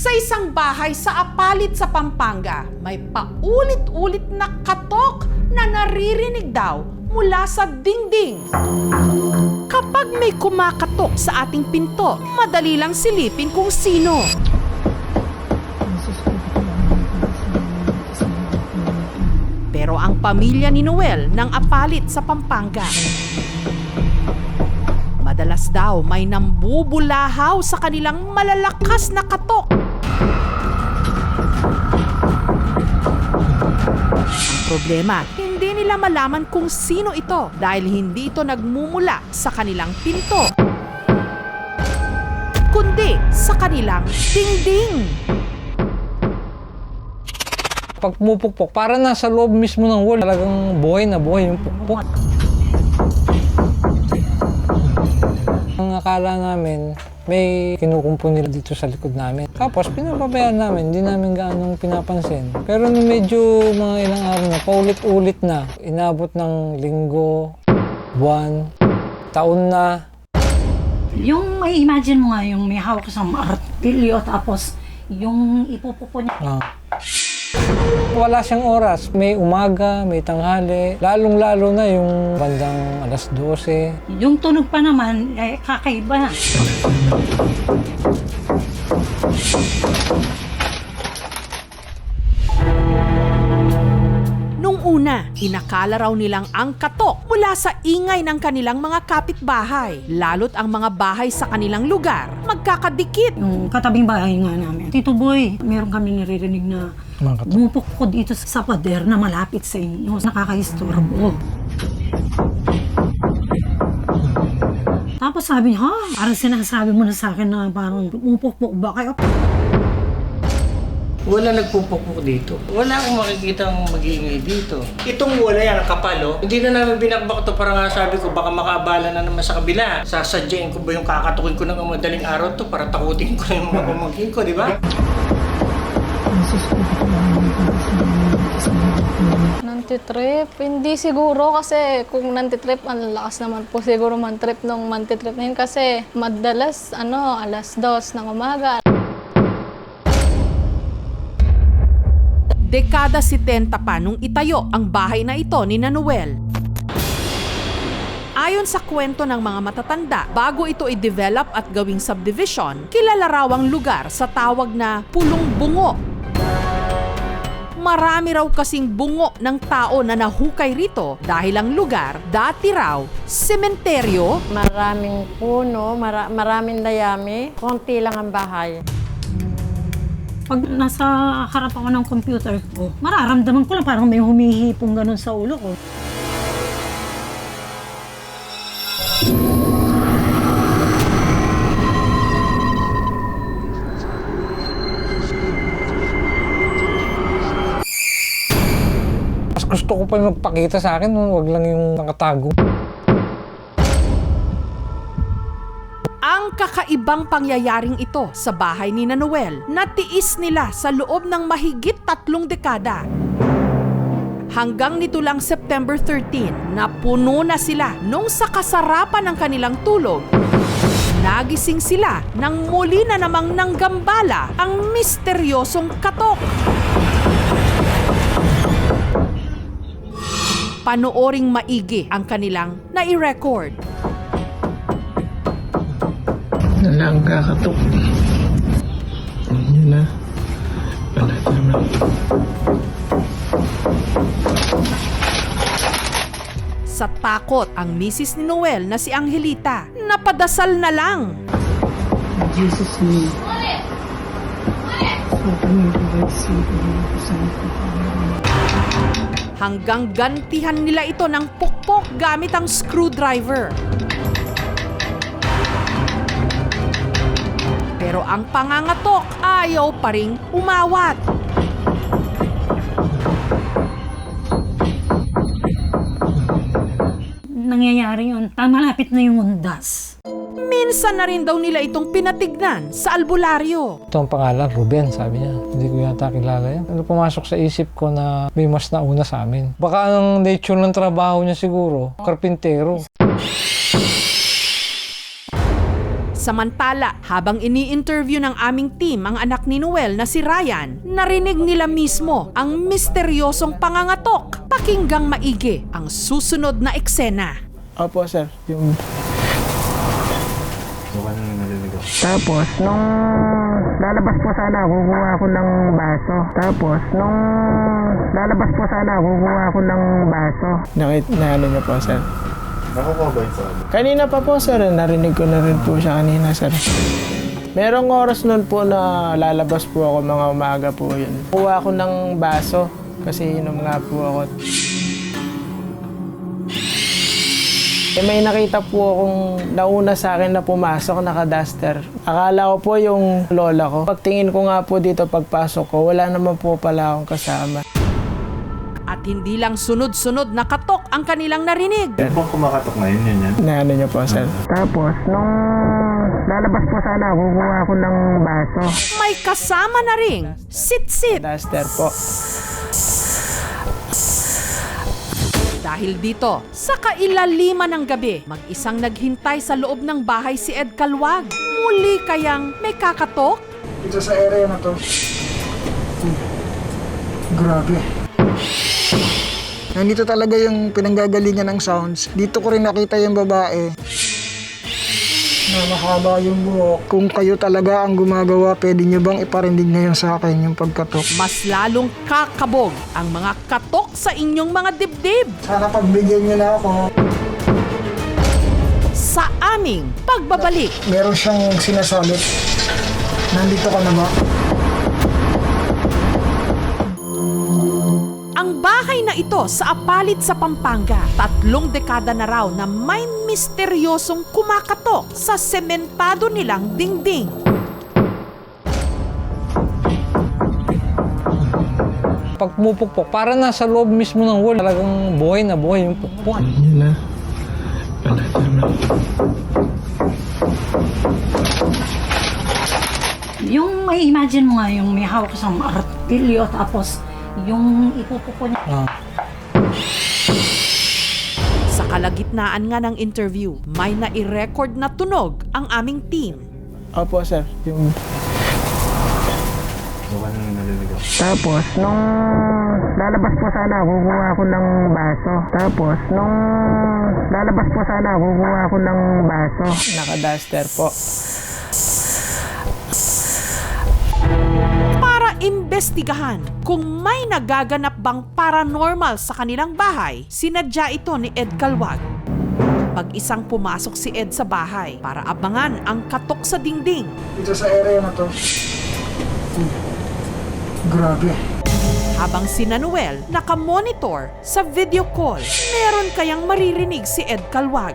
Sa isang bahay sa Apalit sa Pampanga, may paulit-ulit na katok na naririnig daw mula sa dingding. Kapag may kumakatok sa ating pinto, madali lang silipin kung sino. Pero ang pamilya ni Noel ng Apalit sa Pampanga, madalas daw may nambubulahaw sa kanilang malalakas na katok. Ang problema, hindi nila malaman kung sino ito dahil hindi ito nagmumula sa kanilang pinto, kundi sa kanilang dingding. Pag pumupukpok, para nasa loob mismo ng wall, talagang buhay na buhay yung pukpok. Ang akala namin, may kinukumpo nila dito sa likod namin. Tapos pinapabayaan namin, hindi namin gaanong pinapansin. Pero nung medyo mga ilang araw na, paulit-ulit na, inabot ng linggo, buwan, taon na. Yung may imagine mo nga, yung may hawak sa martilyo, tapos yung ipupupo niya. Wala siyang oras. May umaga, may tanghali. Lalong-lalo na yung bandang alas 12. Yung tunog pa naman, kakaiba na. Nung una, inakala raw nilang ang katok mula sa ingay ng kanilang mga kapitbahay. Lalo't ang mga bahay sa kanilang lugar, magkakadikit. Yung katabing bahay nga namin. Tito Boy, meron kami naririnig na bumupukpok dito sa pader na malapit sa inyo. Nakakahistorbo. Tapos sabi niya, parang sinasabi mo na sa akin na parang bumupukpok ba kayo? Wala nagpupukpok dito. Wala akong makikitang mag-iingay dito. Itong wala yan, ang kapalo, hindi na namin binakbak ito para nga sabi ko baka makaabala na naman sa kabila. Sasadyain ko ba yung kakatukin ko ng madaling araw to para takutin ko na yung mga pamangkin ko, di ba? Nantitrip? Hindi siguro kasi kung nantitrip, ang lakas naman po siguro man-trip nung mantitrip na yun kasi madalas alas 2 ng umaga. Dekada 70 pa nung itayo ang bahay na ito ni Noel. Ayon sa kwento ng mga matatanda, bago ito i-develop at gawing subdivision, kilala raw ang lugar sa tawag na Pulong Bungo. Marami raw kasing bungo ng tao na nahukay rito dahil ang lugar dati raw sementeryo. Maraming puno, maraming dayami, konti lang ang bahay. Pag nasa harap ako ng computer ko, mararamdaman ko lang parang may humihipong ganun sa ulo ko. Mas gusto ko pa magpakita sa akin, wag lang yung nakatago. Ang kakaibang pangyayaring ito sa bahay ni Noel, natiis nila sa loob ng mahigit 3 dekada. Hanggang nito lang September 13, napuno na sila nung sa kasarapan ng kanilang tulog. Nagising sila nang muli na namang nanggambala ang misteryosong katok. Panooring maigi ang kanilang nai-record. Wala ang kakatok. Yun na. Wala naman. Sa takot ang misis ni Noel na si Angelita, napadasal na lang. In Jesus' name. Open your doors, Hanggang gantihan nila ito ng pukpok gamit ang screwdriver. Pero ang pangangatok ayaw pa ring umawat. Nangyayari yun, malapit na yung undas. Minsan na rin daw nila itong pinatignan sa albularyo. Ito ang pangalan, Ruben, sabi niya. Hindi ko yata kilala yan. Ano pumasok sa isip ko na may mas nauna sa amin. Baka ang nature ng trabaho niya siguro, karpintero. Samantala, habang ini-interview ng aming team ang anak ni Noel na si Ryan, narinig nila mismo ang misteryosong pangangatok. Pakinggang maigi ang susunod na eksena. Opo, sir. Tapos, nung lalabas po sana, kukuha ako ng baso. Tapos, nung lalabas po sana, kukuha ako ng baso. Ano niyo po, sir? Nakukuha ba ito? Kanina pa po, sir. Narinig ko na rin po siya kanina, sir. Merong oras nun po na lalabas po ako, mga umaga po yun. Kuha ako ng baso kasi inom nga po ako. May nakita po akong nauna sa akin na pumasok, naka-duster. Akala ko po yung lola ko. Pagtingin ko nga po dito pagpasok ko, wala naman po pala akong kasama. At hindi lang sunod-sunod na katok ang kanilang narinig. Yan pong kumakatok ngayon, yan. Ano niyo po, sir? Tapos, nung lalabas po sana, kukuha ako ng baso. May kasama na ring sit-sit. Duster po. Dahil dito, sa kailaliman ng gabi, mag-isang naghintay sa loob ng bahay si Ed Calwag. Muli kayang may kakatok? Dito sa area na to. Grabe. Nandito talaga yung pinanggagalingan ng sounds. Dito ko rin nakita yung babae. Na mahaba yung buhok. Kung kayo talaga ang gumagawa, pwede nyo bang iparindig ngayon sa akin yung pagkatok? Mas lalong kakabog ang mga katok sa inyong mga dibdib. Sana pagbigyan nyo na ako. Sa aming pagbabalik. Meron siyang sinasalit. Nandito ka na ba? Ang bahay na ito sa Apalit sa Pampanga, 3 dekada na raw na may misteryosong kumakatok sa sementado nilang dingding. Pag pumupukpok, para nasa loob mismo ng wall, talagang buhay na buhay yung pukpok. Yun na. Wala naman. Yung may imagine mo nga, yung may hawak sa martilyo, tapos yung ipupuko niya. Sa kalagitnaan nga ng interview, may nai-record na tunog ang aming team. Opo, sir. Tapos, nung lalabas po sana, kukuha ako ng baso. Tapos, nung lalabas po sana, kukuha ako ng baso. Naka-duster po. Para imbestigahan kung may nagaganap bang paranormal sa kanilang bahay, sinadya ito ni Ed Calwag. Mag-isang pumasok si Ed sa bahay para abangan ang katok sa dingding. Dito sa area na to. Grabe. Habang si Noel nakamonitor sa video call, meron kayang maririnig si Ed Calwag.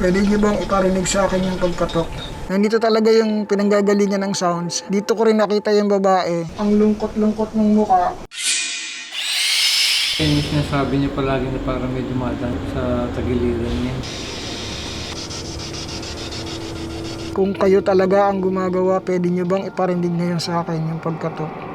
Pwede nyo bang iparinig sa akin yung pagkatok? Nandito talaga yung pinanggagalingan ng sounds. Dito ko rin nakita yung babae. Ang lungkot-lungkot ng mukha. Yung sinasabi niya palagi na parang may dumadaan sa tagiliran niya. Kung kayo talaga ang gumagawa, pwede nyo bang iparindig ngayon sa akin yung pagkatok?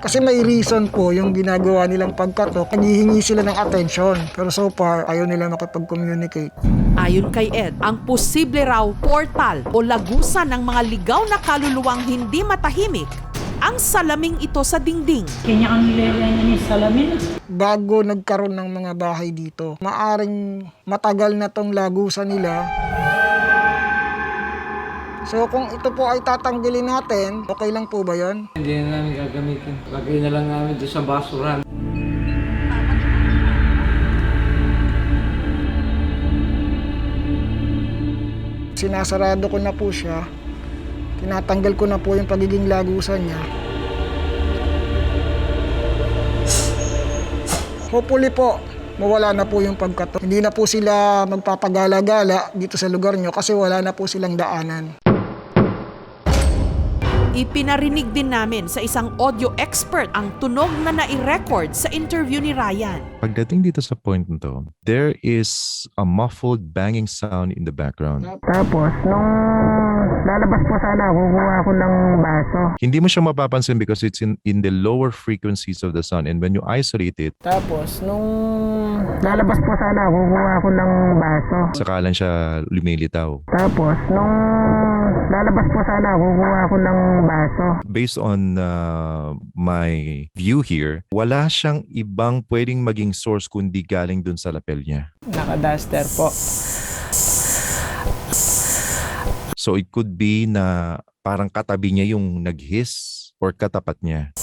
Kasi may reason po yung ginagawa nilang pagkatok. Naghihingi sila ng attention. Pero so far, ayaw nila makipag-communicate. Ayon kay Ed, ang posible raw portal o lagusan ng mga ligaw na kaluluwang hindi matahimik ang salaming ito sa dingding. Kanya ang nilalayan ni salamin. Bago nagkaroon ng mga bahay dito, maaring matagal na tong lagusan nila. So kung ito po ay tatanggalin natin, okay lang po ba yon? Hindi na namin gagamitin. Lagay na lang namin doon sa basuran. Sinasarado ko na po siya. Tinatanggal ko na po yung pagiging lagusan niya. Hopefully po, mawala na po yung pagkatok. Hindi na po sila magpapagala-gala dito sa lugar nyo kasi wala na po silang daanan. Ipinarinig din namin sa isang audio expert ang tunog na nai-record sa interview ni Ryan. Pagdating dito sa point na to, there is a muffled banging sound in the background. Tapos, nung lalabas po sana, kukuha ko ng baso. Hindi mo siya mapapansin because it's in the lower frequencies of the sound, and when you isolate it, Tapos, nung lalabas po sana, kukuha ko ng baso. saka lang siya lumilitaw. Tapos, nung lalabas po sana, kukuha ko ng baso. Based on my view here, wala siyang ibang pwedeng maging source kundi galing dun sa lapel niya. Naka-duster po. So it could be na parang katabi niya yung nag-hiss or katapat niya.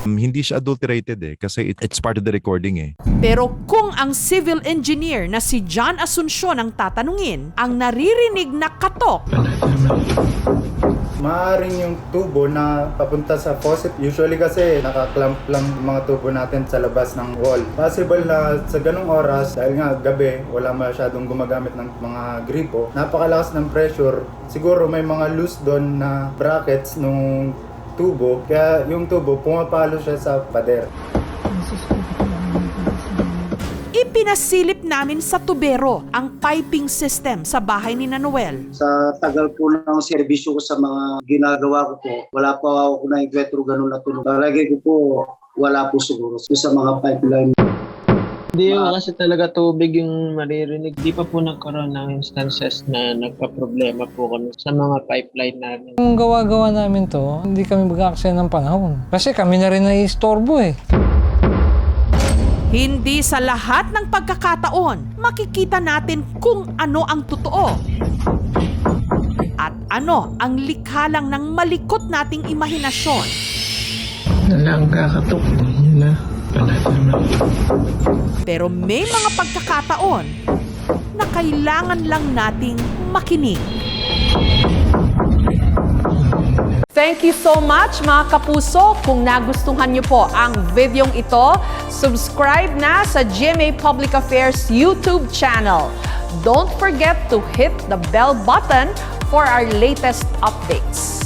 Hindi siya adulterated kasi it's part of the recording Pero kung ang civil engineer na si John Asuncion ang tatanungin, ang naririnig na katok Maaring yung tubo na papunta sa faucet. Usually kasi nakaklamp lang yung mga tubo natin sa labas ng wall. Possible na sa ganong oras, dahil nga gabi, wala masyadong gumagamit ng mga gripo. Napakalakas ng pressure. Siguro may mga loose doon na brackets nung tubo. Kaya yung tubo, pumapalo siya sa pader. Ipinasilip namin sa tubero ang piping system sa bahay ni Noel. Sa tagal po ng serbisyo ko sa mga ginagawa ko po, wala pa ako na-encuentro ganun na tunog. Palagay ko po, wala po siguro sa mga pipeline. Hindi kasi talaga tubig yung maririnig. Di pa po nagkaroon ng instances na nagka-problema po kami sa mga pipeline namin. Kung gawa-gawa namin to, hindi kami mag-aksaya ng panahon. Kasi kami na rin nai-istorbo Hindi sa lahat ng pagkakataon, makikita natin kung ano ang totoo. At ano ang likha lang ng malikot nating imahinasyon. Nalang kakatok. Yun na. Pero may mga pagkakataon na kailangan lang nating makinig. Thank you so much mga kapuso. Kung nagustuhan niyo po ang videong ito, subscribe na sa GMA Public Affairs YouTube channel. Don't forget to hit the bell button for our latest updates.